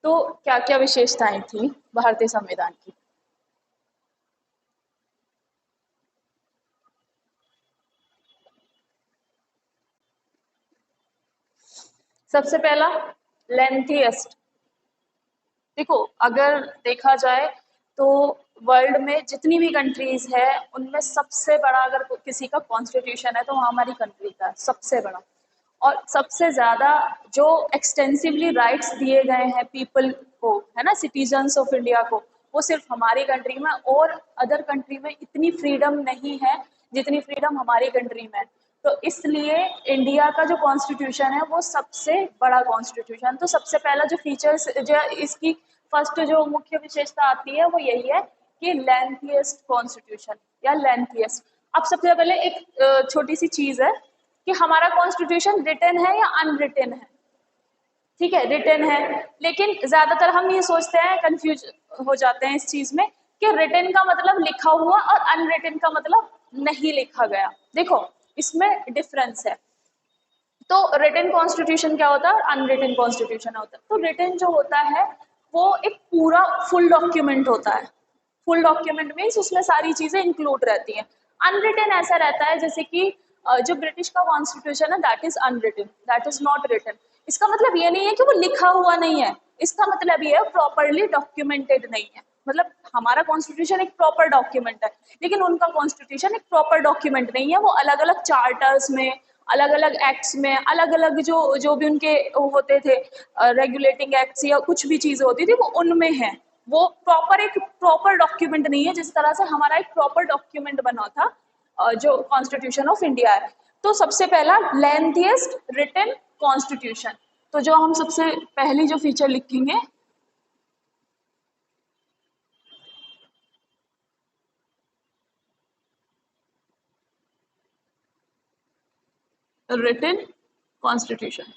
तो क्या क्या विशेषताएं थी भारतीय संविधान की? सबसे पहला, लेंथीएस्ट। देखो, अगर देखा जाए तो वर्ल्ड में जितनी भी कंट्रीज है उनमें सबसे बड़ा अगर किसी का कॉन्स्टिट्यूशन है तो वो हमारी कंट्री का है, सबसे बड़ा। और सबसे ज्यादा जो एक्सटेंसिवली राइट्स दिए गए हैं पीपल को, है ना, सिटीजन्स ऑफ इंडिया को, वो सिर्फ हमारी कंट्री में, और अदर कंट्री में इतनी फ्रीडम नहीं है जितनी फ्रीडम हमारी कंट्री में है। तो इसलिए इंडिया का जो कॉन्स्टिट्यूशन है वो सबसे बड़ा कॉन्स्टिट्यूशन। तो सबसे पहला जो फीचर्स, जो इसकी फर्स्ट जो मुख्य विशेषता आती है वो यही है कि लेंथीएस्ट कॉन्स्टिट्यूशन या लेंथीएस्ट। अब सबसे पहले एक छोटी सी चीज है कि हमारा कॉन्स्टिट्यूशन रिटन है या अनरिटन है। ठीक है, रिटन है, लेकिन ज्यादातर हम ये सोचते हैं, कंफ्यूज हो जाते हैं इस चीज में कि रिटन का मतलब लिखा हुआ और अनरिटन का मतलब नहीं लिखा गया। देखो, इसमें डिफरेंस है। तो रिटन कॉन्स्टिट्यूशन क्या होता है और अनरिटन कॉन्स्टिट्यूशन होता है? तो रिटन जो होता है वो एक पूरा फुल डॉक्यूमेंट होता है। फुल डॉक्यूमेंट मीन्स उसमें सारी चीजें इंक्लूड रहती हैं। अनरिटन ऐसा रहता है जैसे कि जो ब्रिटिश का कॉन्स्टिट्यूशन है that is unwritten, that is not written. इसका मतलब ये नहीं है कि वो लिखा हुआ नहीं है, इसका मतलब ये है प्रॉपरली डॉक्यूमेंटेड नहीं है। मतलब हमारा कॉन्स्टिट्यूशन एक प्रॉपर डॉक्यूमेंट है, लेकिन उनका कॉन्स्टिट्यूशन एक प्रॉपर डॉक्यूमेंट नहीं है। वो अलग अलग चार्टर्स में, अलग अलग एक्ट्स में, अलग अलग जो जो भी उनके होते थे रेगुलेटिंग एक्ट्स या कुछ भी चीजें होती थी वो उनमें है। वो प्रॉपर एक प्रॉपर डॉक्यूमेंट नहीं है जिस तरह से हमारा एक प्रॉपर डॉक्यूमेंट बना था जो कॉन्स्टिट्यूशन ऑफ इंडिया है। तो सबसे पहला, लेंथीएस्ट रिटन कॉन्स्टिट्यूशन। तो जो हम सबसे पहली जो फीचर लिखेंगे, रिटन कॉन्स्टिट्यूशन।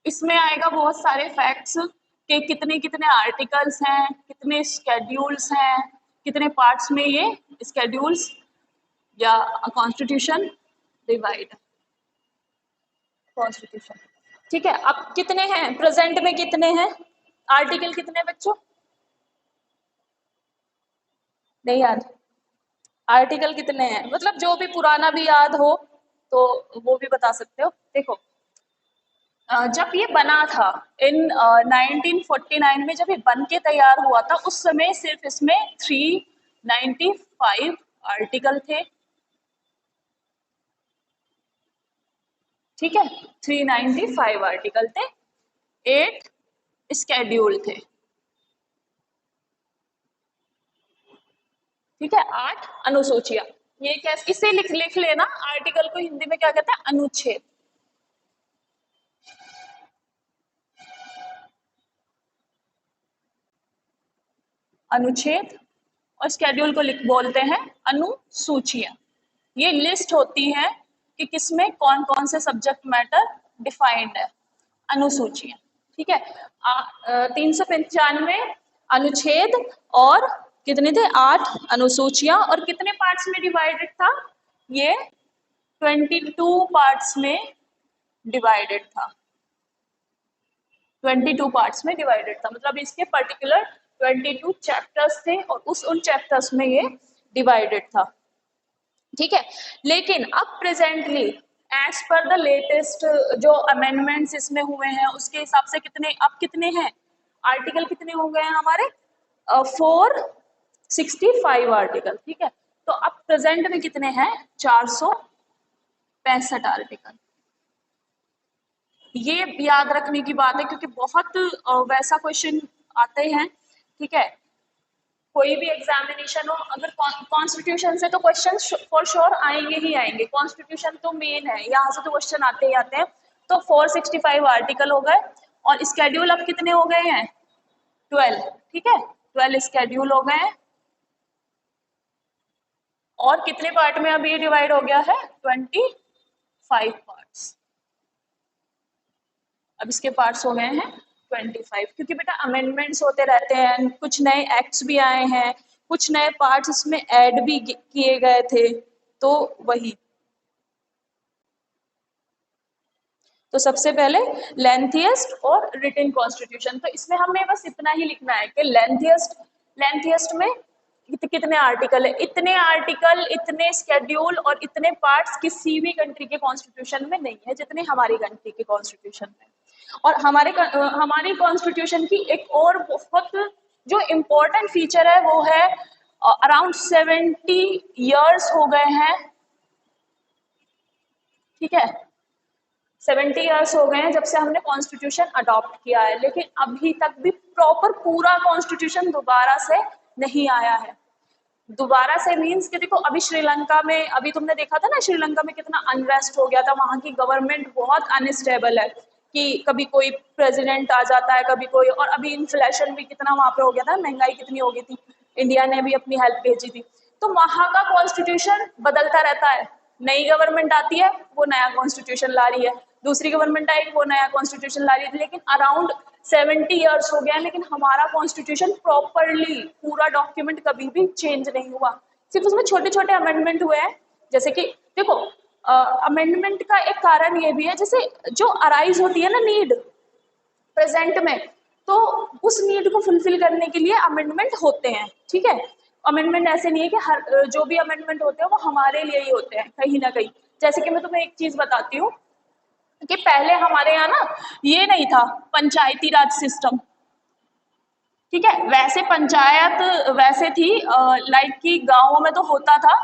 इसमें आएगा बहुत सारे फैक्ट्स कि कितने कितने आर्टिकल्स हैं, कितने स्केड्यूल्स हैं, कितने पार्ट्स में ये स्केड्यूल्स या कॉन्स्टिट्यूशन डिवाइड कॉन्स्टिट्यूशन। ठीक है, अब कितने हैं प्रेजेंट में, कितने हैं आर्टिकल, कितने बच्चों? नहीं याद? आर्टिकल कितने हैं, मतलब जो भी पुराना भी याद हो तो वो भी बता सकते हो। देखो, जब ये बना था इन 1949 में, जब ये बन के तैयार हुआ था उस समय सिर्फ इसमें 395 आर्टिकल थे। ठीक है, 395 आर्टिकल थे, 8 स्केड्यूल थे। ठीक है, 8 अनुसूचियां। ये कैसे, इसे लिख लिख लेना, आर्टिकल को हिंदी में क्या कहते हैं? अनुच्छेद। अनुच्छेद। और स्केड्यूल को लिख बोलते हैं अनुसूचियां। ये लिस्ट होती है कि किसमें कौन कौन से सब्जेक्ट मैटर डिफाइंड है, अनुसूचियां। ठीक है, 395 अनुच्छेद और कितने थे? 8 अनुसूचियां। और कितने पार्ट्स में डिवाइडेड था ये? 22 पार्ट्स में डिवाइडेड था। 22 पार्ट्स में डिवाइडेड था, मतलब इसके पर्टिकुलर 22 चैप्टर्स थे और उस उन चैप्टर्स में ये डिवाइडेड था। ठीक है, लेकिन अब presently as per the latest जो अमेंडमेंट्स इसमें हुए हैं उसके हिसाब से कितने, अब कितने हैं आर्टिकल, कितने हो गए हैं हमारे? 465 आर्टिकल। ठीक है, तो अब प्रेजेंट में कितने हैं? 465 आर्टिकल। ये याद रखने की बात है क्योंकि बहुत वैसा क्वेश्चन आते हैं। ठीक है, कोई भी एग्जामिनेशन हो, अगर कॉन्स्टिट्यूशन से तो क्वेश्चन फॉर श्योर आएंगे ही आएंगे, कॉन्स्टिट्यूशन तो मेन है, यहाँ से तो क्वेश्चन आते ही आते हैं। तो 465 आर्टिकल हो गए और स्केड्यूल अब कितने हो गए हैं? 12। ठीक है, 12 स्केड्यूल हो गए हैं। और कितने पार्ट में अभी ये डिवाइड हो गया है? 25 पार्ट्स। अब इसके पार्ट्स हो गए हैं 25, क्योंकि बेटा अमेंडमेंट्स होते रहते हैं, कुछ नए एक्ट्स भी आए हैं, कुछ नए पार्ट्स इसमें ऐड भी किए गए थे, तो वही। तो सबसे पहले लेंथिएस्ट और रिटन कॉन्स्टिट्यूशन। तो इसमें हमें बस इतना ही लिखना है कि लेंथिएस्ट में कितने आर्टिकल है, इतने आर्टिकल, इतने स्केड्यूल और इतने पार्ट्स किसी भी कंट्री के कॉन्स्टिट्यूशन में नहीं है जितने हमारी कंट्री के कॉन्स्टिट्यूशन में। और हमारी कॉन्स्टिट्यूशन की एक और बहुत जो इम्पोर्टेंट फीचर है वो है अराउंड 70 इयर्स हो गए हैं, ठीक है, 70 इयर्स हो गए हैं जब से हमने कॉन्स्टिट्यूशन अडॉप्ट किया है, लेकिन अभी तक भी प्रॉपर पूरा कॉन्स्टिट्यूशन दोबारा से नहीं आया है। दोबारा से मीन्स कि देखो अभी श्रीलंका में, अभी तुमने देखा था ना श्रीलंका में कितना अनरेस्ट हो गया था, वहां की गवर्नमेंट बहुत अनस्टेबल है कि कभी कोई प्रेसिडेंट आ जाता है कभी कोई, और अभी इन्फ्लेशन भी कितना वहां पे हो गया था, महंगाई कितनी हो गई थी, इंडिया ने भी अपनी हेल्प भेजी थी। तो वहां का कॉन्स्टिट्यूशन बदलता रहता है, नई गवर्नमेंट आती है वो नया कॉन्स्टिट्यूशन ला रही है, दूसरी गवर्नमेंट आएगी वो नया कॉन्स्टिट्यूशन ला रही है, लेकिन अराउंड 70 इयर्स हो गया, लेकिन हमारा कॉन्स्टिट्यूशन प्रॉपरली पूरा डॉक्यूमेंट कभी भी चेंज नहीं हुआ, सिर्फ उसमें छोटे छोटे अमेंडमेंट हुए हैं। जैसे कि देखो अमेंडमेंट का एक कारण ये भी है, जैसे जो अराइज होती है ना नीड प्रेजेंट में, तो उस नीड को फुलफिल करने के लिए अमेंडमेंट होते हैं, ठीक है। अमेंडमेंट ऐसे नहीं है कि हर जो भी अमेंडमेंट होते हैं वो हमारे लिए ही होते हैं कहीं ना कहीं। जैसे कि मैं तुम्हें एक चीज बताती हूँ कि पहले हमारे यहाँ ना ये नहीं था पंचायती राज सिस्टम, ठीक है, वैसे पंचायत वैसे थी लाइक कि गांवों में तो होता था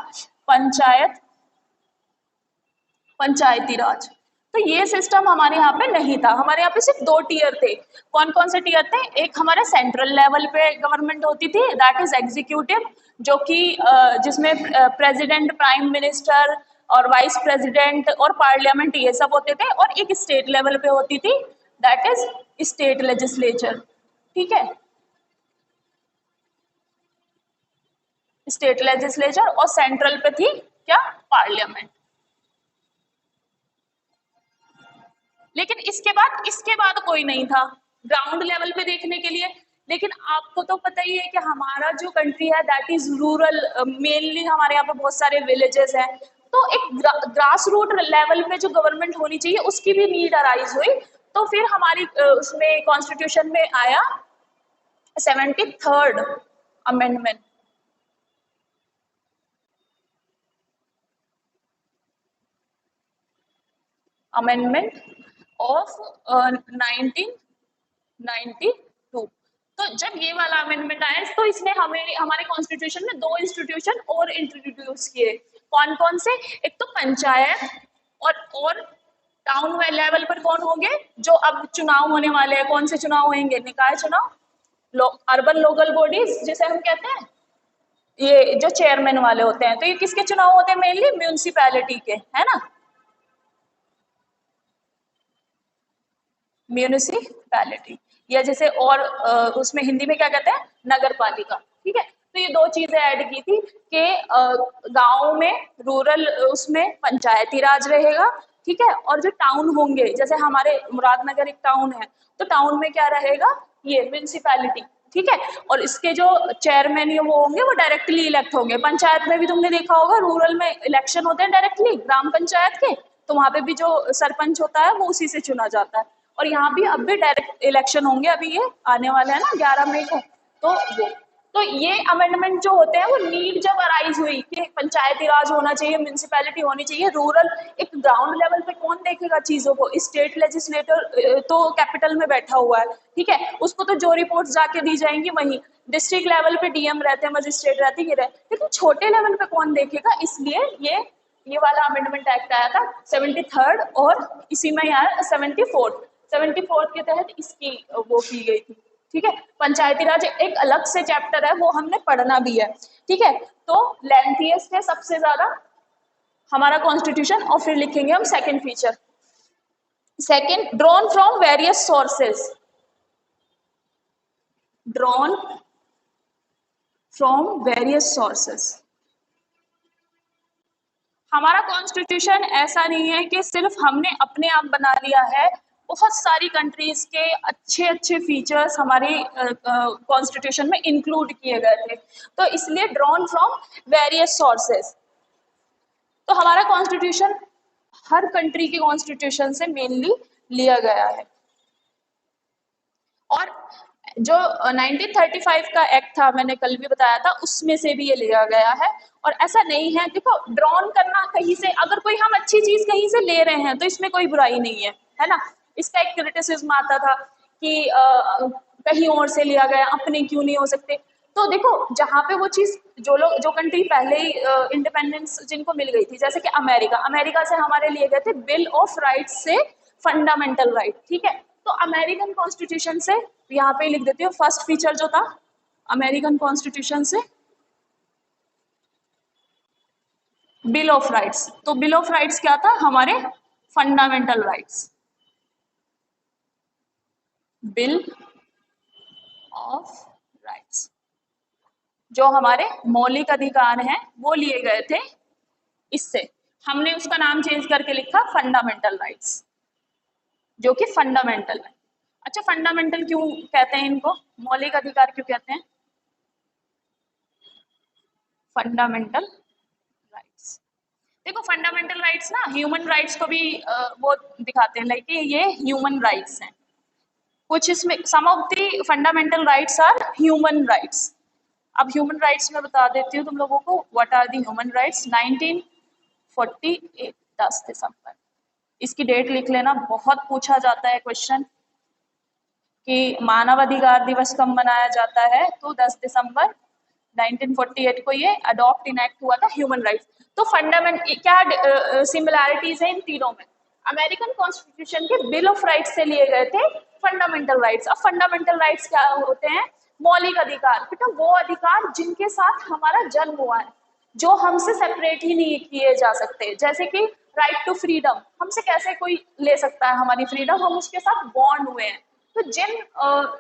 पंचायती राज, तो ये सिस्टम हमारे यहाँ पे नहीं था, हमारे यहाँ पे सिर्फ 2 टीयर थे। कौन कौन से टीयर थे, एक हमारे सेंट्रल लेवल पे गवर्नमेंट होती थी दैट इज एग्जीक्यूटिव, जो कि जिसमें प्रेसिडेंट, प्राइम मिनिस्टर और वाइस प्रेसिडेंट और पार्लियामेंट ये सब होते थे, और एक स्टेट लेवल पे होती थी दैट इज स्टेट लेजिस्लेचर, ठीक है, स्टेट लेजिस्लेचर, और सेंट्रल पे थी क्या, पार्लियामेंट। लेकिन इसके बाद कोई नहीं था ग्राउंड लेवल पे देखने के लिए। लेकिन आपको तो पता ही है कि हमारा जो कंट्री है दैट इज रूरल, मेनली हमारे यहाँ पे बहुत सारे विलेजेस हैं, तो एक ग्रास रूट लेवल पे जो गवर्नमेंट होनी चाहिए उसकी भी नीड अराइज हुई। तो फिर हमारी उसमें कॉन्स्टिट्यूशन में आया 73rd अमेंडमेंट, अमेंडमेंट ऑफ 1992। तो जब ये वाला अमेंडमेंट आया तो इसने हमें हमारे कॉन्स्टिट्यूशन में 2 इंस्टीट्यूशन और इंट्रोड्यूस किए। कौन कौन से, एक तो पंचायत और टाउन लेवल पर कौन होंगे, जो अब चुनाव होने वाले हैं, कौन से चुनाव होंगे, निकाय चुनाव, अर्बन लोकल बॉडीज जिसे हम कहते हैं, ये जो चेयरमैन वाले होते हैं। तो ये किसके चुनाव होते हैं, मेनली म्यूनिसिपैलिटी के, है ना, म्यूनिसिपैलिटी, या जैसे और उसमें हिंदी में क्या कहते हैं, नगर पालिका, ठीक है। तो ये 2 चीजें ऐड की थी कि गांव में रूरल उसमें पंचायती राज रहेगा, ठीक है, और जो टाउन होंगे, जैसे हमारे मुरादनगर एक टाउन है, तो टाउन में क्या रहेगा, ये म्यूनिसिपैलिटी, ठीक है, और इसके जो चेयरमैन ये वो होंगे वो डायरेक्टली इलेक्ट होंगे। पंचायत में भी तुमने देखा होगा रूरल में इलेक्शन होते हैं डायरेक्टली ग्राम पंचायत के, तो वहां पे भी जो सरपंच होता है वो उसी से चुना जाता है। और यहाँ भी अब भी डायरेक्ट इलेक्शन होंगे, अभी ये आने वाला है ना 11 मई को, तो ये अमेंडमेंट जो होते हैं वो नीड जब अराइज हुई कि पंचायती राज होना चाहिए, म्यूनिसिपैलिटी होनी चाहिए, रूरल, एक ग्राउंड लेवल पे कौन देखेगा चीजों को, स्टेट लेजिस्लेटर तो कैपिटल में बैठा हुआ है, ठीक है, उसको तो जो रिपोर्ट जाके दी जाएंगी वहीं, डिस्ट्रिक्ट लेवल पे डीएम रहते हैं, मजिस्ट्रेट रहते हैं, लेकिन छोटे लेवल पे कौन देखेगा, इसलिए ये वाला अमेंडमेंट एक्ट आया था 73rd, और इसी में यार 74th के तहत इसकी वो की गई थी, ठीक है। पंचायती राज एक अलग से चैप्टर है, वो हमने पढ़ना भी है, ठीक है। तो लेंथीएस्ट है सबसे ज्यादा हमारा कॉन्स्टिट्यूशन, और फिर लिखेंगे हम second feature, second, drawn from various sources, drawn from various sources. हमारा कॉन्स्टिट्यूशन ऐसा नहीं है कि सिर्फ हमने अपने आप बना लिया है, बहुत सारी कंट्रीज के अच्छे अच्छे फीचर्स हमारे कॉन्स्टिट्यूशन में इंक्लूड किए गए थे, तो इसलिए ड्रॉन फ्रॉम वेरियस सोर्सेस। तो हमारा कॉन्स्टिट्यूशन हर कंट्री के कॉन्स्टिट्यूशन से मेनली लिया गया है। और जो 1935 का एक्ट था, मैंने कल भी बताया था, उसमें से भी ये लिया गया है। और ऐसा नहीं है, देखो ड्रॉन करना कहीं से, अगर कोई हम अच्छी चीज कहीं से ले रहे हैं तो इसमें कोई बुराई नहीं है ना। इसका एक क्रिटिसिज्म आता था कि कहीं और से लिया गया, अपने क्यों नहीं हो सकते। तो देखो जहाँ पे वो चीज, जो कंट्री पहले ही इंडिपेंडेंस जिनको मिल गई थी, जैसे कि अमेरिका, अमेरिका से हमारे लिए गए थे बिल ऑफ राइट्स से फंडामेंटल राइट, ठीक है। तो अमेरिकन कॉन्स्टिट्यूशन से, यहाँ पे लिख देती हूँ फर्स्ट फीचर जो था अमेरिकन कॉन्स्टिट्यूशन से बिल ऑफ राइट्स। तो बिल ऑफ राइट्स क्या था, हमारे fundamental rights, bill of rights, जो हमारे मौलिक अधिकार हैं वो लिए गए थे इससे। हमने उसका नाम चेंज करके लिखा फंडामेंटल राइट्स, जो कि फंडामेंटल है। अच्छा, फंडामेंटल क्यों कहते हैं इनको, मौलिक अधिकार क्यों कहते हैं फंडामेंटल राइट्स? देखो फंडामेंटल राइट्स ना ह्यूमन राइट्स को भी वो दिखाते हैं, लाइक ये ह्यूमन राइट्स हैं कुछ इसमें। Some of the fundamental rights are human rights. अब ह्यूमन राइट्स में बता देती हूँ तुम लोगों को, what are the human rights. 1948 10 दिसंबर, इसकी डेट लिख लेना, बहुत पूछा जाता है क्वेश्चन कि मानव अधिकार दिवस कब मनाया जाता है, तो 10 दिसंबर 1948 को ये अडॉप्ट इनैक्ट हुआ था ह्यूमन राइट्स। तो फंडामेंट क्या सिमिलैरिटीज है इन तीनों में? अमेरिकन कॉन्स्टिट्यूशन के बिल ऑफ राइट्स से लिए गए थे फंडामेंटल राइट्स। अब फंडामेंटल राइट्स क्या होते हैं? मौलिक अधिकार, बेटा वो अधिकार जिनके साथ हमारा जन्म हुआ है, जो हमसे सेपरेट ही नहीं किए जा सकते। जैसे कि राइट टू फ्रीडम, हमसे कैसे कोई ले सकता है हमारी फ्रीडम, हम उसके साथ बॉन्ड हुए हैं। तो जिन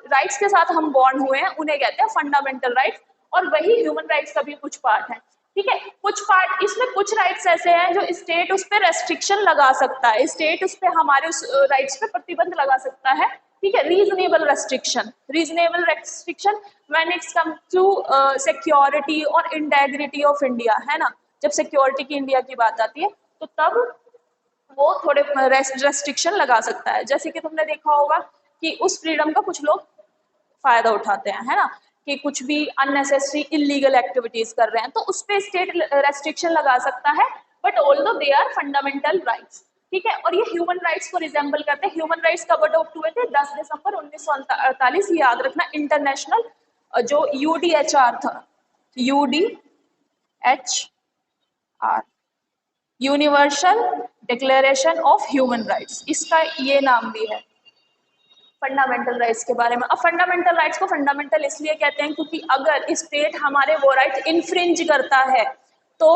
राइट्स के साथ हम बॉन्ड हुए हैं उन्हें कहते हैं फंडामेंटल राइट्स। और वही ह्यूमन राइट्स का भी कुछ पार्ट है, ठीक है। कुछ पार्ट इसमें, कुछ राइट्स ऐसे हैं जो स्टेट उस पर रेस्ट्रिक्शन लगा सकता है, स्टेट उस पर हमारे उस राइट्स पे प्रतिबंध लगा सकता है, ठीक है। Reasonable restriction, reasonable restriction when it's come to security और इंटेग्रिटी ऑफ इंडिया, है ना। जब सिक्योरिटी की इंडिया की बात आती है तो तब वो थोड़े रेस्ट्रिक्शन लगा सकता है। जैसे कि तुमने देखा होगा कि उस फ्रीडम का कुछ लोग फायदा उठाते हैं, है ना, कि कुछ भी अननेसेसरी इलीगल एक्टिविटीज कर रहे हैं, तो उस पर स्टेट रेस्ट्रिक्शन लगा सकता है, but although they are fundamental rights, ठीक है। और ये ह्यूमन राइट्स को रिजेंबल करते हैं। ह्यूमन राइट्स कब अडॉप्ट हुए थे? 10 दिसंबर 1948, याद रखना। इंटरनेशनल जो यूडीएचआर था, UDHR, universal declaration of human rights, इसका ये नाम भी है फंडामेंटल राइट्स के बारे में। अब फंडामेंटल राइट्स को फंडामेंटल इसलिए कहते हैं क्योंकि अगर स्टेट हमारे वो राइट इन्फ्रिंज करता है तो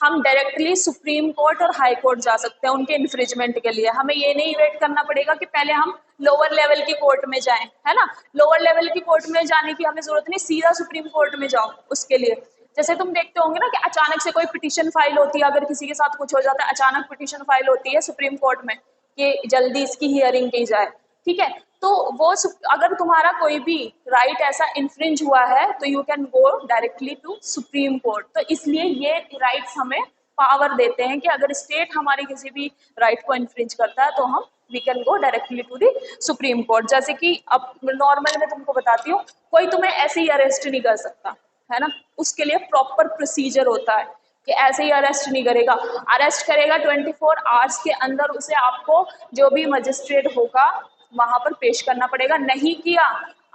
हम डायरेक्टली सुप्रीम कोर्ट और हाई कोर्ट जा सकते हैं उनके इन्फ्रिंजमेंट के लिए। हमें ये नहीं वेट करना पड़ेगा कि पहले हम लोअर लेवल की कोर्ट में जाएं, है ना। लोअर लेवल की कोर्ट में जाने की हमें जरूरत नहीं, सीधा सुप्रीम कोर्ट में जाओ उसके लिए। जैसे तुम देखते होंगे ना कि अचानक से कोई पिटीशन फाइल होती है, अगर किसी के साथ कुछ हो जाता है, अचानक पिटीशन फाइल होती है सुप्रीम कोर्ट में कि जल्दी इसकी हियरिंग की जाए, ठीक है। तो वो अगर तुम्हारा कोई भी राइट ऐसा इन्फ्रिंज हुआ है तो you can go directly to supreme court. तो इसलिए ये राइट्स हमें पावर देते हैं कि अगर स्टेट हमारी किसी भी राइट को इन्फ्रिंज करता है तो हम we can go directly to the supreme court. जैसे कि अब नॉर्मल में तुमको बताती हूँ, कोई तुम्हें ऐसे ही अरेस्ट नहीं कर सकता, है ना। उसके लिए प्रॉपर प्रोसीजर होता है कि ऐसे ही अरेस्ट नहीं करेगा। अरेस्ट करेगा 24 आवर्स के अंदर उसे आपको जो भी मजिस्ट्रेट होगा वहां पर पेश करना पड़ेगा। नहीं किया,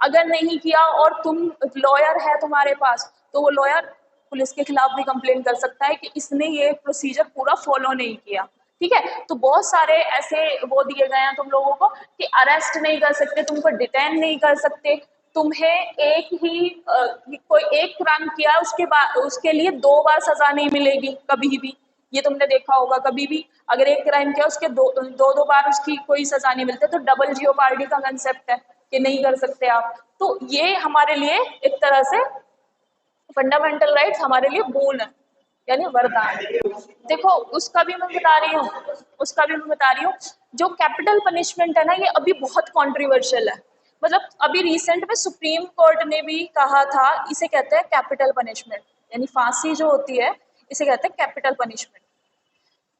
अगर नहीं किया और तुम लॉयर है तुम्हारे पास, तो वो लॉयर पुलिस के खिलाफ भी कंप्लेन कर सकता है कि इसने ये प्रोसीजर पूरा फॉलो नहीं किया, ठीक है। तो बहुत सारे ऐसे वो दिए गए हैं तुम लोगों को कि अरेस्ट नहीं कर सकते, तुमको डिटेन नहीं कर सकते, तुम्हें एक ही कोई एक क्राइम किया उसके बाद उसके लिए 2 बार सजा नहीं मिलेगी कभी भी। ये तुमने देखा होगा, कभी भी अगर एक क्राइम किया उसके दो बार उसकी कोई सजा नहीं मिलती। तो डबल जियोपार्डी का कंसेप्ट है कि नहीं कर सकते आप। तो ये हमारे लिए एक तरह से फंडामेंटल राइट्स हमारे लिए बोन है, यानी वरदान। देखो उसका भी मैं बता रही हूँ, जो कैपिटल पनिशमेंट है ना, ये अभी बहुत कॉन्ट्रोवर्शियल है। मतलब अभी रिसेंट में सुप्रीम कोर्ट ने भी कहा था, इसे कहते हैं कैपिटल पनिशमेंट, यानी फांसी जो होती है इसे कहते हैं कैपिटल पनिशमेंट।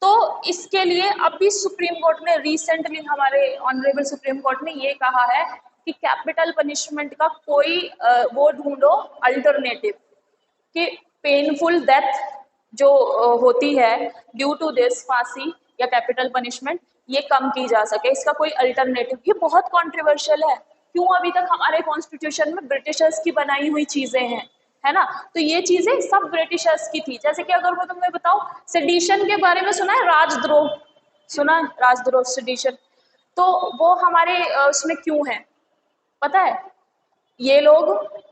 तो इसके लिए अभी सुप्रीम कोर्ट ने रिसेंटली, हमारे ऑनरेबल सुप्रीम कोर्ट ने ये कहा है कि कैपिटल पनिशमेंट का कोई वो ढूंढो अल्टरनेटिव, कि पेनफुल डेथ जो होती है ड्यू टू दिस, फांसी या कैपिटल पनिशमेंट, ये कम की जा सके, इसका कोई अल्टरनेटिव। ये बहुत कंट्रोवर्शियल है, क्यों? अभी तक हमारे कॉन्स्टिट्यूशन में ब्रिटिशर्स की बनाई हुई चीजें हैं, है ना, तो ये चीजें सब ब्रिटिशर्स की थी। जैसे कि अगर मैं तुम्हें बताऊं, सेडिशन के बारे में सुना है? राजद्रोह सुना है? राजद्रोह, सेडिशन, तो वो हमारे उसमें क्यों है पता है? ये लोग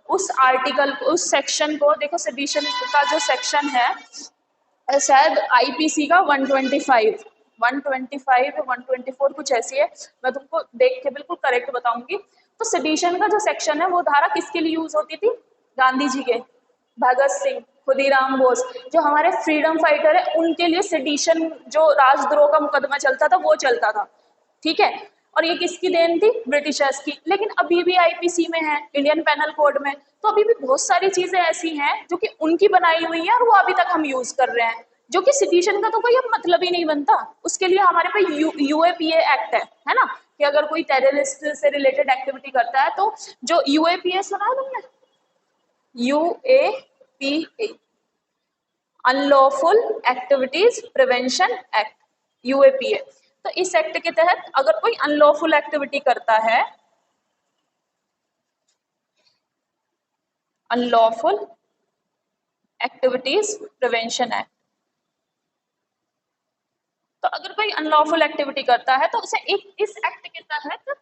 उस आर्टिकल, उस सेक्शन को देखो, सेडिशन का जो सेक्शन है शायद आईपीसी का 125, 125 या 124 कुछ ऐसी है, मैं तुमको देख के बिल्कुल करेक्ट बताऊंगी। तो सेडिशन का जो सेक्शन है वो धारा किसके लिए यूज होती थी? गांधी जी के, भगत सिंह, खुदीराम बोस, जो हमारे फ्रीडम फाइटर है, उनके लिए सेडिशन, जो राजद्रोह का मुकदमा चलता था वो चलता था, ठीक है। और ये किसकी देन थी? ब्रिटिशर्स की। लेकिन अभी भी आईपीसी में है, इंडियन पेनल कोड में, तो अभी भी बहुत सारी चीजें ऐसी हैं जो कि उनकी बनाई हुई है और वो अभी तक हम यूज कर रहे हैं, जो कि सिटीजन का तो कोई अब मतलब ही नहीं बनता। उसके लिए हमारे पे यूएपीए एक्ट है ना, कि अगर कोई टेररिस्ट से रिलेटेड एक्टिविटी करता है तो जो यूएपीए सुना है तुमने? UAPA, unlawful activities prevention act, UAPA. तो इस एक्ट के तहत अगर कोई अनलॉफुल एक्टिविटी करता है, अनलॉफुल एक्टिविटीज प्रिवेंशन एक्ट, तो अगर कोई अनलॉफुल एक्टिविटी करता है तो उसे एक इस एक्ट के तहत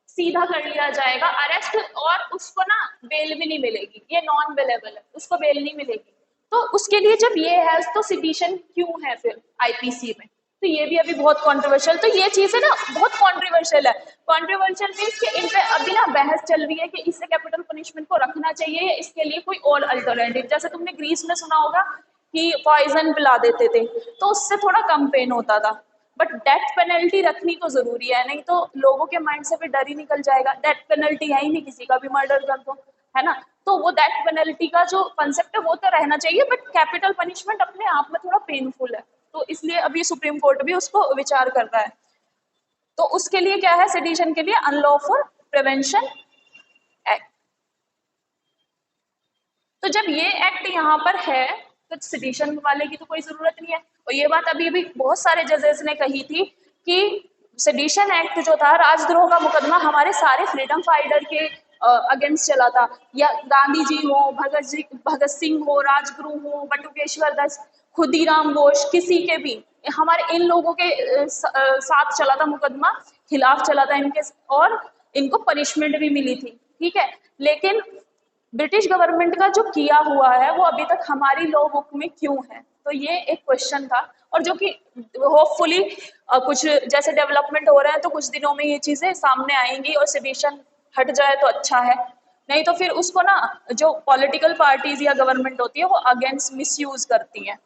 सीधा कर लिया जाएगा, अरेस्ट, और उसको ना बेल भी नहीं मिलेगी, ये नॉन बेलेबल है, उसको बेल नहीं मिलेगी। तो उसके लिए जब ये है तो सिटिशन क्यों है फिर आईपीसी में? तो ये भी अभी बहुत कॉन्ट्रोवर्शियल, तो ये चीजें ना बहुत कॉन्ट्रोवर्शियल है। कॉन्ट्रोवर्शियल मीन्स कि इन पे अभी ना बहस चल रही है कि इससे कैपिटल पनिशमेंट को रखना चाहिए या इसके लिए कोई और अल्टरनेटिव। जैसे तुमने ग्रीस में सुना होगा कि पॉइजन पिला देते थे, तो उससे थोड़ा कम पेन होता था, बट डेथ पेनल्टी रखनी तो जरूरी है, नहीं तो लोगों के माइंड से फिर डर ही निकल जाएगा। डेथ पेनल्टी है ही नहीं, किसी का भी मर्डर कर दो, है ना, तो वो डेथ पेनल्टी का जो कंसेप्ट है वो तो रहना चाहिए, बट कैपिटल पनिशमेंट अपने आप में थोड़ा पेनफुल है, तो इसलिए अभी सुप्रीम कोर्ट भी उसको विचार कर रहा है। तो उसके लिए क्या है? सेडिशन के लिए अनलॉफुल प्रिवेंशन एक्ट। तो जब ये एक्ट यहाँ पर है तो सेडिशन वाले की तो कोई जरूरत नहीं है। और ये बात अभी भी बहुत सारे जजेस ने कही थी कि सेडिशन एक्ट जो था, राजद्रोह का मुकदमा हमारे सारे फ्रीडम फाइटर के अगेंस्ट चला था, या गांधी जी हो, भगत सिंह हो, राजगुरु हो, बटुकेश्वर दत्त, खुदीराम बोस, किसी के भी, हमारे इन लोगों के साथ चला था मुकदमा, खिलाफ चला था इनके, और इनको पनिशमेंट भी मिली थी, ठीक है। लेकिन ब्रिटिश गवर्नमेंट का जो किया हुआ है वो अभी तक हमारी लॉ बुक में क्यों है? तो ये एक क्वेश्चन था, और जो कि होपफुली कुछ जैसे डेवलपमेंट हो रहे हैं तो कुछ दिनों में ये चीजें सामने आएंगी और सेडिशन हट जाए तो अच्छा है, नहीं तो फिर उसको ना जो पॉलिटिकल पार्टीज या गवर्नमेंट होती है वो अगेंस्ट मिसयूज करती हैं,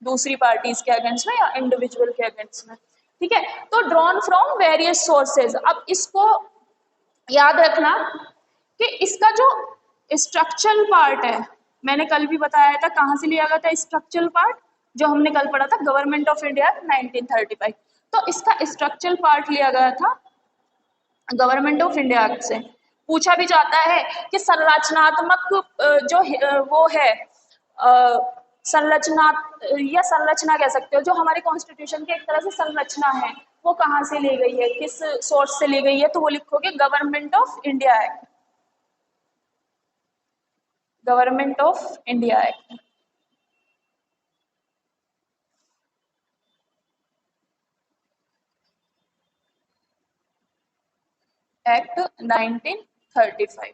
दूसरी पार्टीज के अगेंस्ट में या इंडिविजुअल के अगेंस्ट में, ठीक है। तो ड्रॉन फ्रॉम वेरियस सोर्सेज, अब इसको याद रखना कि इसका जो स्ट्रक्चरल पार्ट है, मैंने कल भी बताया था कहाँ से लिया गया था स्ट्रक्चरल पार्ट, जो हमने कल पढ़ा था गवर्नमेंट ऑफ इंडिया 1935, तो इसका स्ट्रक्चरल पार्ट लिया गया था गवर्नमेंट ऑफ इंडिया से। पूछा भी जाता है कि संरचनात्मक जो वो है संरचना या संरचना कह सकते हो, जो हमारे कॉन्स्टिट्यूशन की एक तरह से संरचना है, वो कहाँ से ली गई है, किस सोर्स से ली गई है, तो वो लिखोगे government of India act, government of India act, act 1935।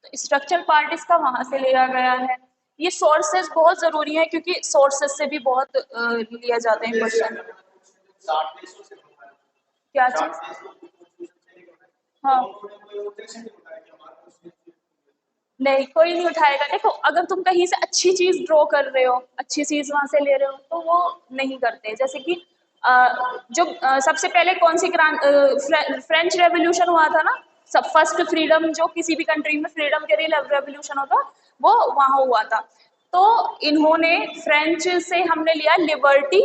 तो स्ट्रक्चरल पार्ट इसका वहां से लिया गया है। ये सोर्सेज बहुत जरूरी है क्योंकि सोर्सेज से भी बहुत लिया जाते हैं क्वेश्चन। क्या चीज? हाँ, नहीं, कोई नहीं उठाएगा। देखो, अगर तुम कहीं से अच्छी चीज ड्रॉ कर रहे हो, अच्छी चीज वहां से ले रहे हो, तो वो नहीं करते। जैसे कि जो सबसे पहले कौन सी फ्रेंच रेवोल्यूशन हुआ था ना, सब फर्स्ट फ्रीडम जो किसी भी कंट्री में फ्रीडम के लिए रेवोल्यूशन होता, वो वहां हुआ था। तो इन्होंने फ्रेंच से हमने लिया liberty,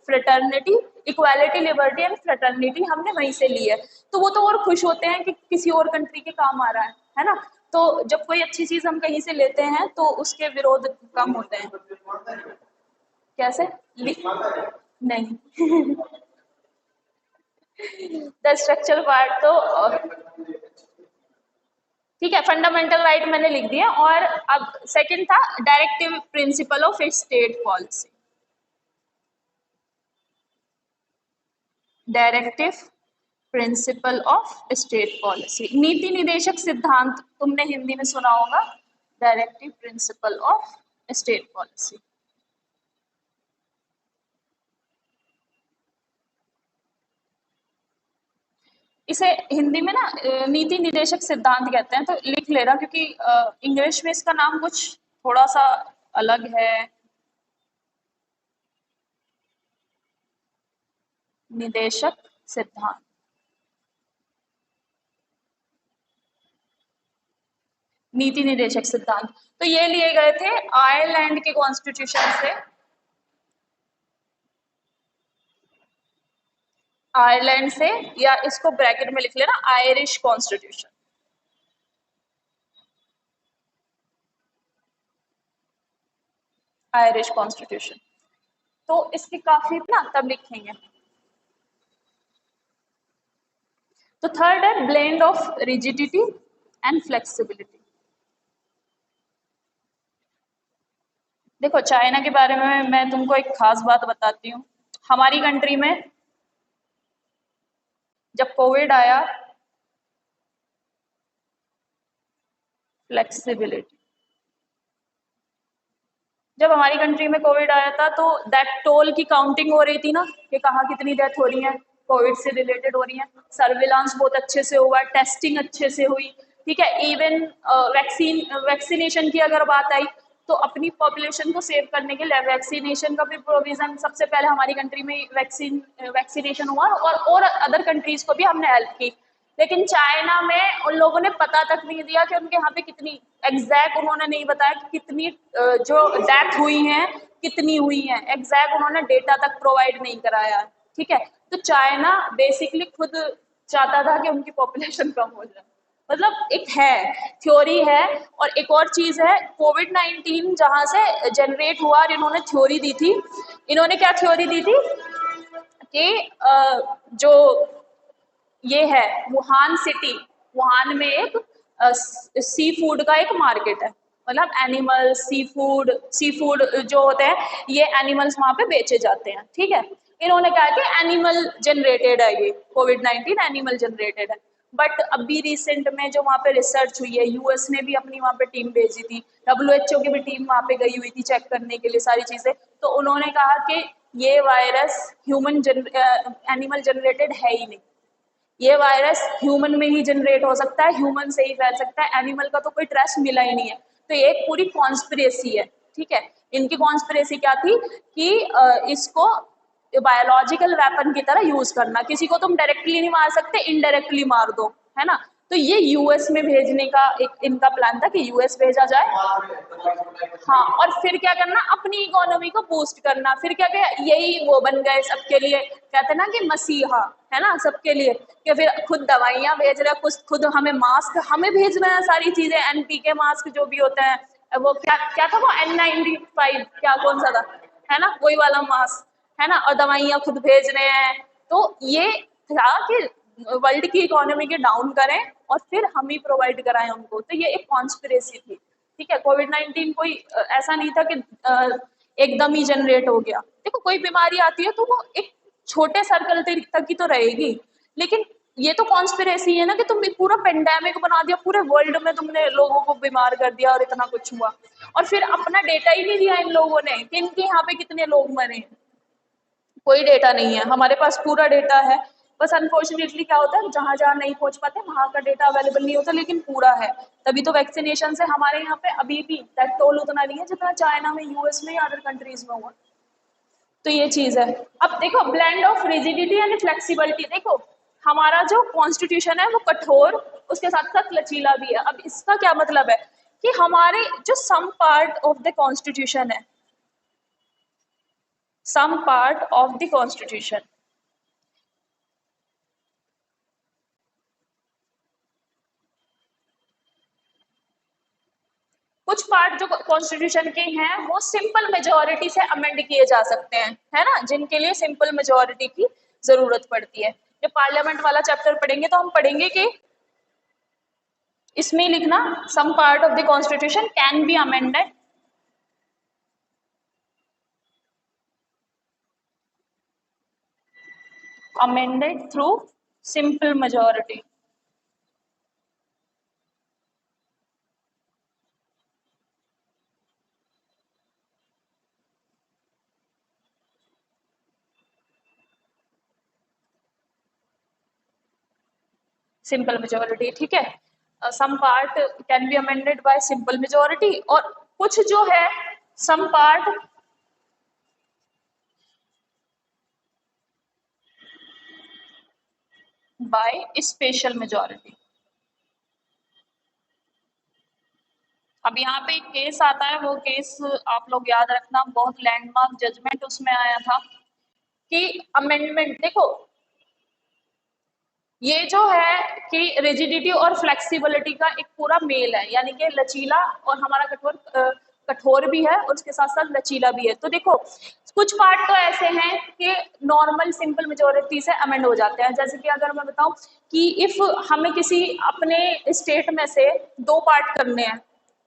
fraternity, equality, liberty and fraternity हमने वहीं से ली है। तो वो तो और खुश होते हैं कि किसी और कंट्री के काम आ रहा है ना। तो जब कोई अच्छी चीज हम कहीं से लेते हैं तो उसके विरोध कम होते हैं। कैसे? नहीं। द स्ट्रक्चरल पार्ट तो ठीक है, फंडामेंटल राइट मैंने लिख दिया। और अब सेकंड था directive principle of state policy. Directive principle of state policy, नीति निदेशक सिद्धांत तुमने हिंदी में सुना होगा। Directive principle of state policy. इसे हिंदी में ना नीति निदेशक सिद्धांत कहते हैं, तो लिख लेना, क्योंकि इंग्लिश में इसका नाम कुछ थोड़ा सा अलग है। निदेशक सिद्धांत, नीति निदेशक सिद्धांत। तो ये लिए गए थे आयरलैंड के कॉन्स्टिट्यूशन से। आयरलैंड से, या इसको ब्रैकेट में लिख लेना आयरिश कॉन्स्टिट्यूशन। Irish constitution. तो इसके काफी ना तब लिखेंगे। तो थर्ड है blend of rigidity and flexibility. देखो चाइना के बारे में मैं तुमको एक खास बात बताती हूँ। हमारी कंट्री में जब कोविड आया, फ्लेक्सिबिलिटी, जब हमारी कंट्री में कोविड आया था तो दैट टोल की काउंटिंग हो रही थी ना, कि कहाँ कितनी डेथ हो रही है कोविड से रिलेटेड हो रही है। सर्विलांस बहुत अच्छे से हुआ, टेस्टिंग अच्छे से हुई, ठीक है। इवन वैक्सीनेशन की अगर बात आई तो अपनी पॉपुलेशन को सेव करने के लिए वैक्सीनेशन का भी प्रोविजन सबसे पहले हमारी कंट्री में वैक्सीनेशन हुआ, और अदर कंट्रीज को भी हमने हेल्प की। लेकिन चाइना में उन लोगों ने पता तक नहीं दिया कि उनके यहाँ पे कितनी एग्जैक्ट, उन्होंने नहीं बताया कि कितनी जो डेथ हुई हैं कितनी हुई हैं, एग्जैक्ट उन्होंने डेटा तक प्रोवाइड नहीं कराया, ठीक है। तो चाइना बेसिकली खुद चाहता था कि उनकी पॉपुलेशन कम हो जाए, मतलब एक है थ्योरी है। और एक और चीज है, कोविड-19 जहां से जनरेट हुआ और इन्होंने थ्योरी दी थी, इन्होंने क्या थ्योरी दी थी कि जो ये है वुहान सिटी, वुहान में एक सी फूड का एक मार्केट है, मतलब एनिमल सी फूड जो होते हैं ये एनिमल्स वहां पे बेचे जाते हैं, ठीक है। इन्होंने कहा कि एनिमल जनरेटेड है, ये कोविड-19 एनिमल जनरेटेड है। बट अभी रिसेंट में जो वहाँ पे रिसर्च हुई है, यूएस ने भी अपनी वहाँ पे टीम भेजी थी, डब्ल्यूएचओ की भी टीम वहाँ पे गई हुई थी चेक करने के लिए सारी चीजें। तो उन्होंने कहा कि ये वायरस एनिमल जनरेटेड है ही नहीं, ये वायरस ह्यूमन में ही जनरेट हो सकता है, ह्यूमन से ही फैल सकता है, एनिमल का तो कोई ट्रेस मिला ही नहीं है। तो ये एक पूरी कॉन्स्पिरेसी है, ठीक है। इनकी कॉन्स्पिरेसी क्या थी कि इसको बायोलॉजिकल वेपन की तरह यूज करना, किसी को तुम डायरेक्टली नहीं मार सकते, इनडायरेक्टली मार दो, है ना। तो ये यूएस में भेजने का एक इनका प्लान था कि यूएस भेजा जाए, हाँ, और फिर क्या करना, अपनी इकोनॉमी को बूस्ट करना। फिर क्या क्या यही वो बन गए सबके लिए, कहते ना कि मसीहा, है ना, सबके लिए, कि फिर खुद दवाइयाँ भेज रहे हैं, खुद हमें मास्क हमें भेज रहे हैं, सारी चीजें एनपीके मास्क जो भी होते हैं, वो क्या क्या था वो N95 क्या कौन सा था, है ना, वही वाला मास्क, है ना, और दवाइयाँ खुद भेज रहे हैं। तो ये था कि वर्ल्ड की इकोनॉमी के डाउन करें और फिर हम ही प्रोवाइड कराएं उनको। तो ये एक कॉन्स्पिरेसी थी, ठीक है। कोविड-19 कोई ऐसा नहीं था कि एकदम ही जनरेट हो गया। देखो कोई बीमारी आती है तो वो एक छोटे सर्कल तक ही तो रहेगी, लेकिन ये तो कॉन्स्पिरेसी है ना कि तुम पूरा पेंडेमिक बना दिया, पूरे वर्ल्ड में तुमने लोगों को बीमार कर दिया और इतना कुछ हुआ, और फिर अपना डेटा ही नहीं दिया इन लोगों ने कि इनके यहाँ पे कितने लोग मरे। कोई डेटा नहीं है, हमारे पास पूरा डेटा है, बस अनफॉर्चुनेटली क्या होता है जहाँ जहाँ नहीं पहुंच पाते वहाँ का डेटा अवेलेबल नहीं होता, लेकिन पूरा है। तभी तो वैक्सीनेशन से हमारे यहाँ पे अभी भी दैट टोल उतना नहीं है जितना चाइना में, यूएस में या अदर कंट्रीज में हुआ। तो ये चीज है। अब देखो blend of rigidity and flexibility, देखो हमारा जो कॉन्स्टिट्यूशन है वो कठोर, उसके साथ साथ लचीला भी है। अब इसका क्या मतलब है कि हमारे जो some part of the constitution है, some part of the constitution। कुछ पार्ट जो कॉन्स्टिट्यूशन के हैं वो सिंपल मेजोरिटी से अमेंड किए जा सकते हैं, है ना, जिनके लिए सिंपल मेजोरिटी की जरूरत पड़ती है। जब पार्लियामेंट वाला चैप्टर पढ़ेंगे तो हम पढ़ेंगे कि इसमें लिखना some part of the constitution can be amended through simple majority. Simple majority, ठीक है। Some part can be amended by simple majority, और कुछ जो है some part by special majority. अब यहाँ पे एक केस आता है, वो केस आप लोग याद रखना, बहुत लैंडमार्क जजमेंट उसमें आया था कि अमेंडमेंट, देखो ये जो है कि रिजिडिटी और फ्लेक्सिबिलिटी का एक पूरा मेल है, यानी कि लचीला और हमारा कठोर भी है और उसके साथ साथ लचीला भी है। तो देखो कुछ पार्ट तो ऐसे हैं कि नॉर्मल सिंपल मेजोरिटी से अमेंड हो जाते हैं। जैसे कि अगर मैं बताऊं कि इफ हमें किसी अपने स्टेट में से दो पार्ट करने हैं,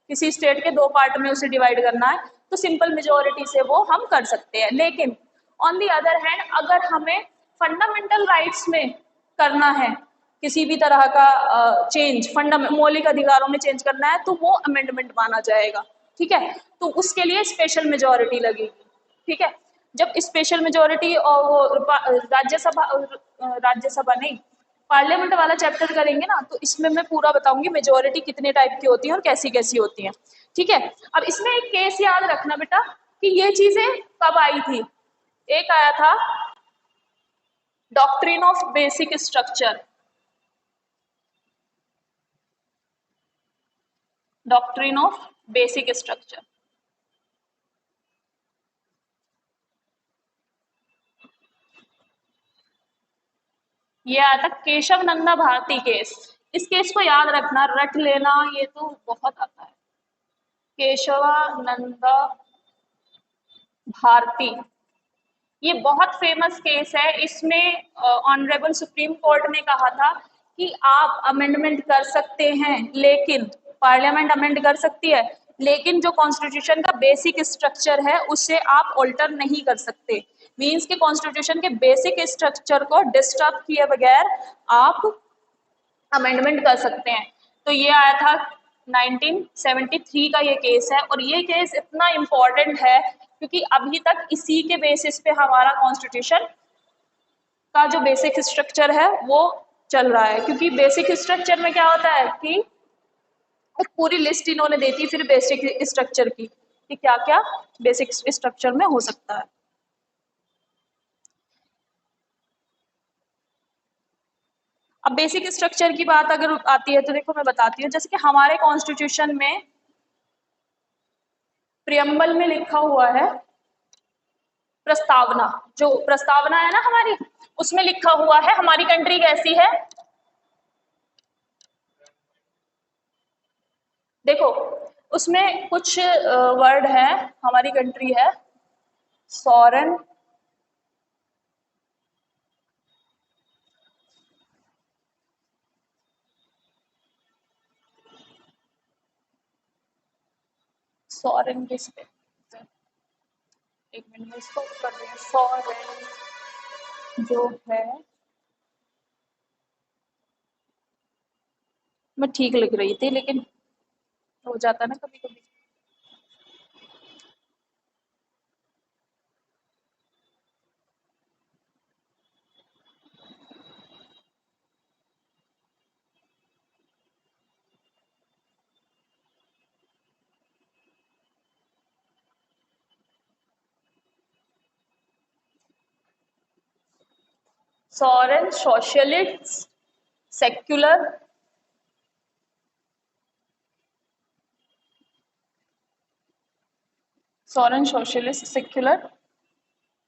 किसी स्टेट के दो पार्ट में उसे डिवाइड करना है, तो सिंपल मेजोरिटी से वो हम कर सकते हैं। लेकिन ऑन दी अदर हैंड अगर हमें फंडामेंटल राइट्स में करना है, किसी भी तरह का चेंज मौलिक अधिकारों में चेंज करना है, तो वो अमेंडमेंट माना जाएगा, ठीक है। तो उसके लिए स्पेशल मेजोरिटी लगेगी, ठीक है। जब स्पेशल मेजोरिटी और राज्यसभा नहीं, पार्लियामेंट वाला चैप्टर करेंगे ना, तो इसमें मैं पूरा बताऊंगी मेजोरिटी कितने टाइप की होती है और कैसी कैसी होती है, ठीक है। अब इसमें एक केस याद रखना बेटा कि ये चीजें कब आई थी। एक आया था doctrine of basic structure, doctrine of basic structure. ये आया था केशव नंदा भारती केस। इस केस को याद रखना, रट लेना, ये तो बहुत आता है। केशवानंदा भारती, ये बहुत फेमस केस है। इसमें ऑनरेबल सुप्रीम कोर्ट ने कहा था कि आप अमेंडमेंट कर सकते हैं, लेकिन पार्लियामेंट अमेंड कर सकती है, लेकिन जो कॉन्स्टिट्यूशन का बेसिक स्ट्रक्चर है उसे आप ऑल्टर नहीं कर सकते। मींस के कॉन्स्टिट्यूशन के बेसिक स्ट्रक्चर को डिस्टर्ब किए बगैर आप अमेंडमेंट कर सकते हैं। तो ये आया था 1973 का ये केस है, और ये केस इतना इम्पोर्टेंट है क्योंकि अभी तक इसी के बेसिस पे हमारा कॉन्स्टिट्यूशन का जो बेसिक स्ट्रक्चर है वो चल रहा है। क्योंकि बेसिक स्ट्रक्चर में क्या होता है कि एक पूरी लिस्ट इन्होंने दी थी फिर बेसिक स्ट्रक्चर की कि क्या क्या बेसिक स्ट्रक्चर में हो सकता है। अब बेसिक स्ट्रक्चर की बात अगर आती है तो देखो मैं बताती हूँ, जैसे कि हमारे कॉन्स्टिट्यूशन में प्रियम्बल में लिखा हुआ है प्रस्तावना, जो प्रस्तावना है ना हमारी, उसमें लिखा हुआ है हमारी कंट्री कैसी है। देखो उसमें कुछ वर्ड है, हमारी कंट्री है सॉरेन सॉरेन किस पे, एक मिनट में इसको कर रही हूँ। सॉरेन जो है, मैं ठीक लिख रही थी लेकिन हो जाता ना कभी कभी। Sovereign socialist secular sovereign socialist secular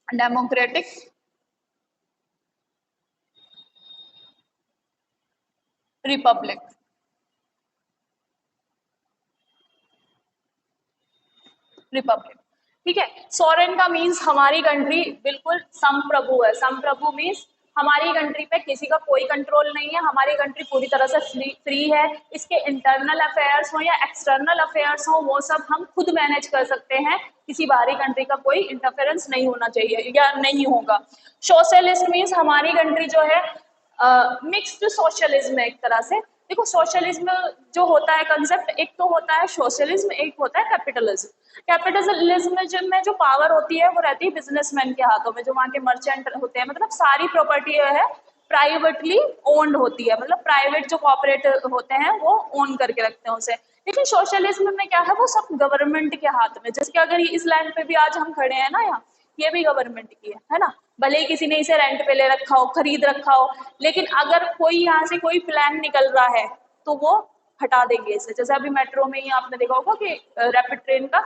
democratic republic. Republic, ठीक है। सॉरेन का मीन्स हमारी कंट्री बिल्कुल संप्रभु है। संप्रभु मीन्स हमारी कंट्री पे किसी का कोई कंट्रोल नहीं है, हमारी कंट्री पूरी तरह से फ्री है। इसके इंटरनल अफेयर्स हो या एक्सटर्नल अफेयर्स हो, वो सब हम खुद मैनेज कर सकते हैं। किसी बाहरी कंट्री का कोई इंटरफेरेंस नहीं होना चाहिए या नहीं होगा। सोशलिस्ट मीन्स हमारी कंट्री जो है मिक्स्ड सोशलिज्म है एक तरह से। देखो सोशलिज्म जो होता है कंसेप्ट, एक तो होता है सोशलिज्म, एक होता है कैपिटलिज्म। कैपिटलिज्म में जो पावर होती है वो रहती है बिजनेसमैन के हाथों में, जो वहाँ के मर्चेंट होते हैं। मतलब सारी प्रॉपर्टी है प्राइवेटली ओन्ड होती है, मतलब प्राइवेट जो कॉर्पोरेट होते हैं वो ओन करके रखते हैं उसे। लेकिन सोशलिज्म में क्या है, वो सब गवर्नमेंट के हाथ में। जैसे कि अगर इस लैंड पे भी आज हम खड़े हैं ना, यहाँ ये भी गवर्नमेंट की है ना। भले ही किसी ने इसे रेंट पे ले रखा हो, खरीद रखा हो, लेकिन अगर कोई यहाँ से कोई प्लान निकल रहा है तो वो हटा देंगे इसे। जैसे अभी मेट्रो में ही आपने देखा होगा कि रैपिड ट्रेन का,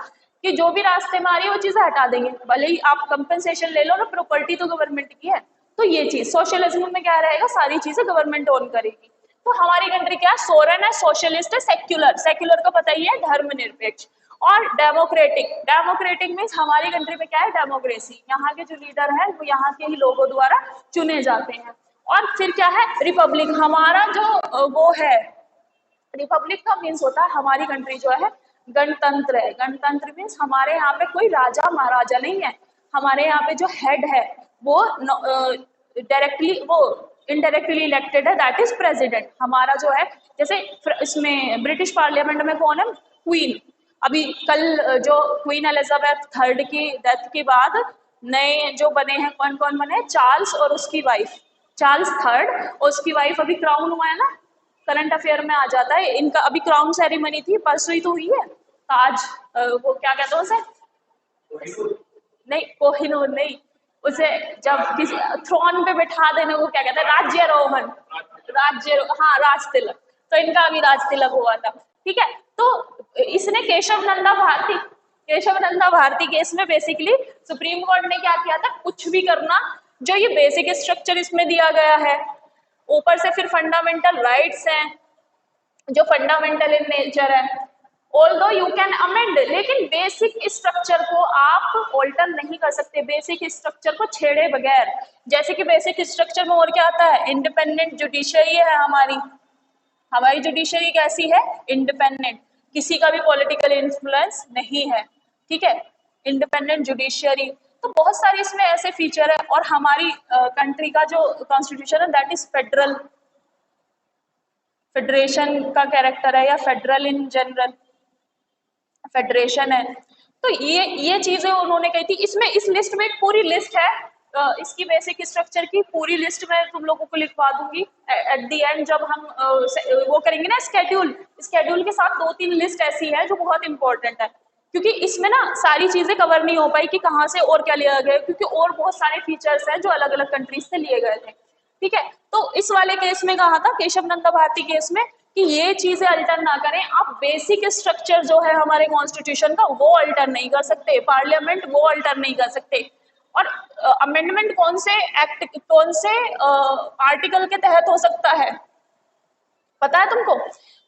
कि जो भी रास्ते में आ रही है वो चीजें हटा देंगे, भले ही आप कंपनसेशन ले लो ना, प्रॉपर्टी तो गवर्नमेंट की है। तो ये चीज सोशलिज्म में क्या रहेगा, सारी चीजें गवर्नमेंट ओन करेगी। तो हमारी कंट्री क्या है, सोरेन है, सोशलिस्ट है, सेक्युलर। सेक्युलर का पता ही है, धर्मनिरपेक्ष। और डेमोक्रेटिक, डेमोक्रेटिक मीन्स हमारी कंट्री में क्या है, डेमोक्रेसी। यहाँ के जो लीडर हैं वो यहाँ के ही लोगों द्वारा चुने जाते हैं। और फिर क्या है, रिपब्लिक। हमारा जो वो है, रिपब्लिक का मीन्स होता है हमारी कंट्री जो है गणतंत्र है। गणतंत्र मीन्स हमारे यहाँ पे कोई राजा महाराजा नहीं है। हमारे यहाँ पे जो हेड है वो डायरेक्टली, वो इनडायरेक्टली इलेक्टेड है, दैट इज प्रेसिडेंट हमारा जो है। जैसे इसमें ब्रिटिश पार्लियामेंट में कौन है, क्वीन। अभी कल जो क्वीन एलिजाबेथ थर्ड की डेथ के बाद नए जो बने हैं, कौन कौन बने, चार्ल्स और उसकी वाइफ, चार्ल्स थर्ड और उसकी वाइफ अभी क्राउन हुआ है ना, करंट अफेयर में आ जाता है इनका। अभी क्राउन सेरेमनी थी, परसों ही तो हुई है। ताज वो क्या कहते हैं उसे, नहीं कोहिनूर नहीं, उसे जब किसी थ्रोन पे बैठा देने को क्या कहते हैं, राज्यरोहण। हाँ, राज तिलक। तो इनका अभी राज तिलक हुआ था, ठीक है। तो इसने केशव नंदा भारती, केशव नंदा भारती केस में बेसिकली सुप्रीम कोर्ट ने क्या किया था, कुछ भी करना, जो ये बेसिक स्ट्रक्चर इसमें दिया गया है, ऊपर से फिर फंडामेंटल राइट्स हैं जो फंडामेंटल इन नेचर है, ऑल्दो यू कैन अमेंड, लेकिन बेसिक स्ट्रक्चर को आप ऑल्टर नहीं कर सकते, बेसिक स्ट्रक्चर को छेड़े बगैर। जैसे कि बेसिक स्ट्रक्चर में और क्या आता है, इंडिपेंडेंट जुडिशरी है हमारी। हमारी जुडिशरी कैसी है, इंडिपेंडेंट, किसी का भी पॉलिटिकल इन्फ्लुएंस नहीं है, ठीक है, इंडिपेंडेंट जुडिशरी। तो बहुत सारे इसमें ऐसे फीचर है। और हमारी कंट्री का जो कॉन्स्टिट्यूशन है दैट इज फेडरल, फेडरेशन का कैरेक्टर है, या फेडरल इन जनरल, फेडरेशन है। तो ये चीजें उन्होंने कही थी। इसमें इस लिस्ट में एक पूरी लिस्ट है, इसकी बेसिक स्ट्रक्चर की पूरी लिस्ट मैं तुम लोगों को लिखवा दूंगी एट द एंड, जब हम वो करेंगे ना स्केड्यूल। स्केड्यूल के साथ 2-3 लिस्ट ऐसी है जो बहुत इंपॉर्टेंट है, क्योंकि इसमें ना सारी चीजें कवर नहीं हो पाई कि कहाँ से और क्या लिया गया, क्योंकि और बहुत सारे फीचर्स हैं जो अलग अलग कंट्रीज से लिए गए थे, ठीक है। तो इस वाले केस में कहा था, केशव नंदा भारती केस में, कि ये चीजें अल्टर ना करें आप। बेसिक स्ट्रक्चर जो है हमारे कॉन्स्टिट्यूशन का वो अल्टर नहीं कर सकते, पार्लियामेंट वो अल्टर नहीं कर सकते। और अमेंडमेंट कौन से एक्ट, कौन से आर्टिकल के तहत हो सकता है, पता है तुमको?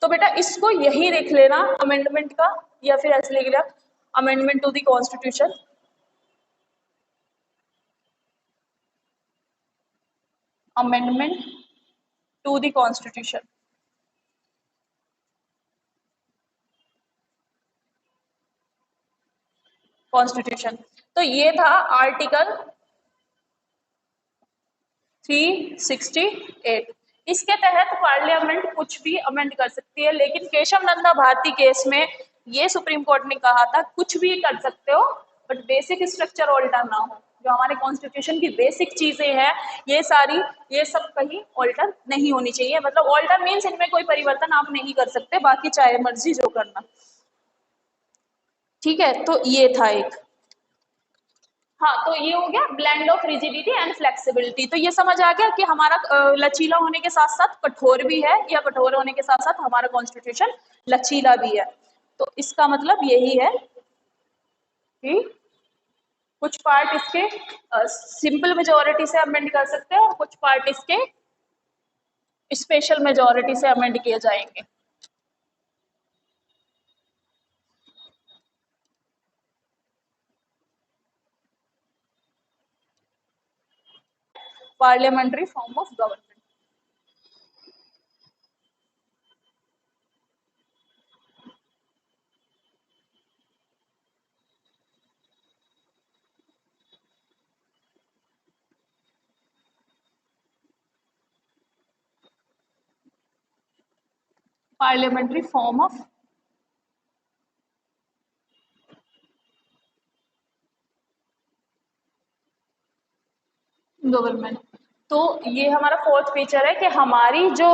तो बेटा इसको यही लिख लेना अमेंडमेंट का, या फिर ऐसे लिख लिया amendment to the constitution, amendment to the constitution, constitution. तो ये था आर्टिकल 368। इसके तहत पार्लियामेंट कुछ भी अमेंड कर सकती है। लेकिन केशव नंदा भारती केस में ये सुप्रीम कोर्ट ने कहा था कुछ भी कर सकते हो, बट बेसिक स्ट्रक्चर ऑल्टर ना हो। जो हमारे कॉन्स्टिट्यूशन की बेसिक चीजें हैं ये सारी, ये सब कहीं ऑल्टर नहीं होनी चाहिए। मतलब ऑल्टर मीन्स इनमें कोई परिवर्तन आप नहीं कर सकते, बाकी चाहे मर्जी जो करना, ठीक है। तो ये था एक। हाँ, तो ये हो गया blend of rigidity and flexibility. तो ये समझ आ गया कि हमारा लचीला होने के साथ साथ कठोर भी है, या कठोर होने के साथ साथ हमारा कॉन्स्टिट्यूशन लचीला भी है। तो इसका मतलब यही है कि कुछ पार्ट इसके सिंपल मेजोरिटी से अमेंड कर सकते हैं और कुछ पार्ट इसके स्पेशल मेजोरिटी से अमेंड किए जाएंगे। Parliamentary form of government. Parliamentary form of government. तो ये हमारा फोर्थ फीचर है कि हमारी जो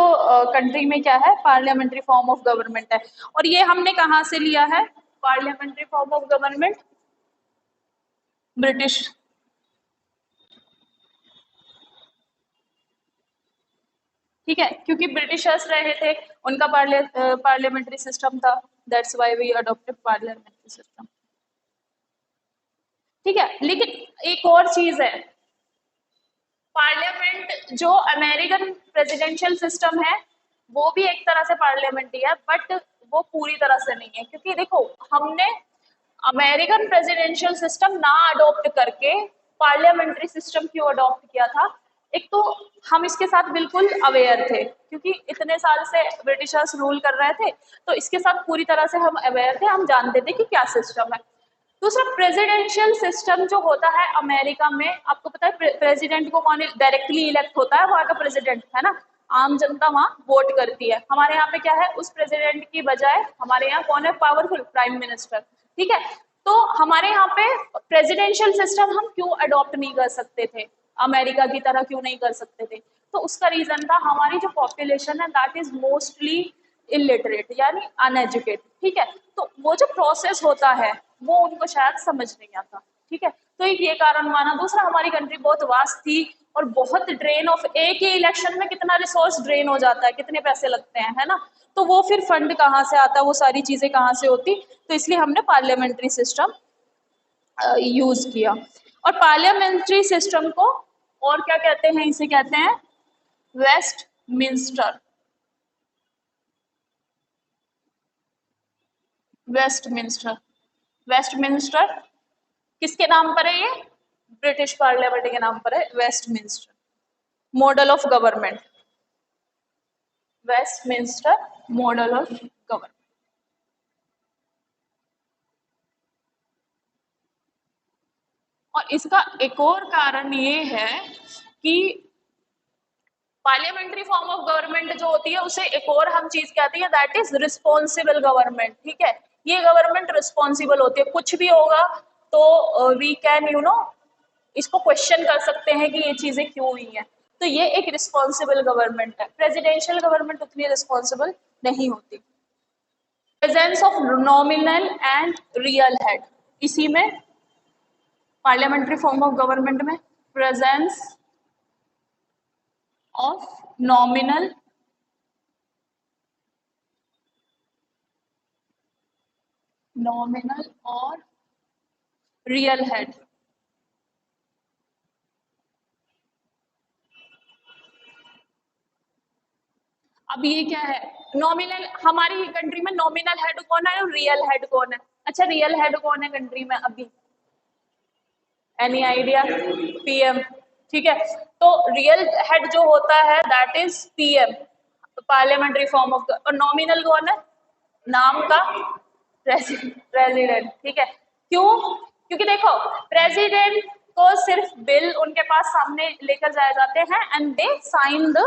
कंट्री में क्या है, पार्लियामेंट्री फॉर्म ऑफ गवर्नमेंट है। और ये हमने कहाँ से लिया है parliamentary form of government? British. ठीक है, क्योंकि ब्रिटिशर्स रहे थे, उनका पार्लियामेंट्री सिस्टम था, that's why we adopted parliamentary system. ठीक है, लेकिन एक और चीज है, पार्लियामेंट जो अमेरिकन प्रेसिडेंशियल सिस्टम है वो भी एक तरह से पार्लियामेंट ही है, बट वो पूरी तरह से नहीं है। क्योंकि देखो, हमने अमेरिकन प्रेसिडेंशियल सिस्टम ना अडॉप्ट करके पार्लियामेंट्री सिस्टम क्यों अडॉप्ट किया था? एक तो हम इसके साथ बिल्कुल अवेयर थे, क्योंकि इतने साल से ब्रिटिशर्स रूल कर रहे थे, तो इसके साथ पूरी तरह से हम अवेयर थे, हम जानते थे कि क्या सिस्टम है। दूसरा, प्रेसिडेंशियल सिस्टम जो होता है अमेरिका में, आपको पता है प्रेसिडेंट को कौन डायरेक्टली इलेक्ट होता है? वहां का प्रेसिडेंट, है ना। आम जनता वहां वोट करती है। हमारे यहाँ पे क्या है, उस प्रेसिडेंट की बजाय हमारे यहाँ कौन है पावरफुल? Prime minister. ठीक है, तो हमारे यहाँ पे प्रेसिडेंशियल सिस्टम हम क्यों अडॉप्ट नहीं कर सकते थे, अमेरिका की तरह क्यों नहीं कर सकते थे? तो उसका रीजन था, हमारी जो पॉपुलेशन है दैट इज मोस्टली इलिटरेट, यानी अनएजुकेटेड। ठीक है, तो वो जो प्रोसेस होता है वो उनको शायद समझ नहीं आता। ठीक है, तो एक ये कारण माना। दूसरा, हमारी कंट्री बहुत वास्ट थी और बहुत ड्रेन ऑफ, एक ही इलेक्शन में कितना रिसोर्स ड्रेन हो जाता है, कितने पैसे लगते हैं, है ना। तो वो फिर फंड कहाँ से आता, वो सारी चीजें कहाँ से होती? तो इसलिए हमने पार्लियामेंट्री सिस्टम यूज किया। और पार्लियामेंट्री सिस्टम को और क्या कहते हैं? इसे कहते हैं वेस्ट मिंस्टर। वेस्टमिंस्टर। वेस्टमिंस्टर किसके नाम पर है? ये ब्रिटिश पार्लियामेंट के नाम पर है, Westminster. Model of government, Westminster model of government. और इसका एक और कारण ये है कि पार्लियामेंट्री फॉर्म ऑफ गवर्नमेंट जो होती है उसे एक और हम चीज कहते हैं, दैट इज रिस्पॉन्सिबल गवर्नमेंट। ठीक है, ये गवर्नमेंट रिस्पॉन्सिबल होती है, कुछ भी होगा तो वी कैन इसको क्वेश्चन कर सकते हैं कि ये चीजें क्यों हुई हैं। तो ये एक रिस्पॉन्सिबल गवर्नमेंट है। प्रेसिडेंशियल गवर्नमेंट उतनी रिस्पॉन्सिबल नहीं होती। Presence of nominal and real head, इसी में पार्लियामेंट्री फॉर्म ऑफ गवर्नमेंट में प्रेजेंस ऑफ नॉमिनल और रियल हेड। अब ये क्या है, नॉमिनल, हमारी कंट्री में नॉमिनल हेड कौन है और रियल हेड कौन है? अच्छा, रियल हेड कौन है कंट्री में अभी? Any idea? पीएम। ठीक है, तो रियल हेड जो होता है that is PM, parliamentary form of. और नॉमिनल कौन है? नाम का प्रेसिडेंट। ठीक है, क्यों? क्योंकि देखो, प्रेसिडेंट को सिर्फ बिल उनके पास सामने लेकर जाए जाते हैं एंड दे साइन द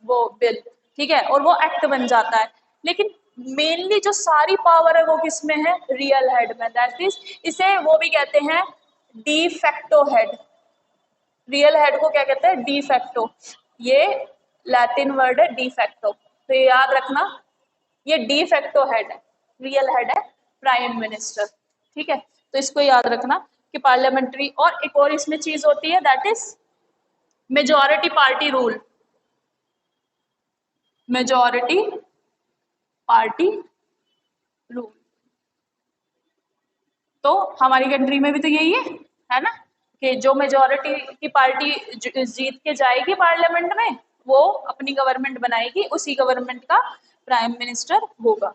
वो बिल। ठीक है, और वो एक्ट बन जाता है। लेकिन मेनली जो सारी पावर है वो किसमें है? रियल हेड में। दैट इज, इसे वो भी कहते हैं de facto head. Real head को क्या कहते हैं? De facto. ये लैटिन वर्ड है डी फैक्टो, तो ये याद रखना, ये डी फैक्टो हेड है। रियल हेड है प्राइम मिनिस्टर। ठीक है, तो इसको याद रखना कि पार्लियामेंट्री। और एक और इसमें चीज होती है that is majority party rule. Majority party rule, तो हमारी कंट्री में भी तो यही है। है ना, कि जो मेजोरिटी की पार्टी जीत के जाएगी पार्लियामेंट में वो अपनी गवर्नमेंट बनाएगी, उसी गवर्नमेंट का प्राइम मिनिस्टर होगा।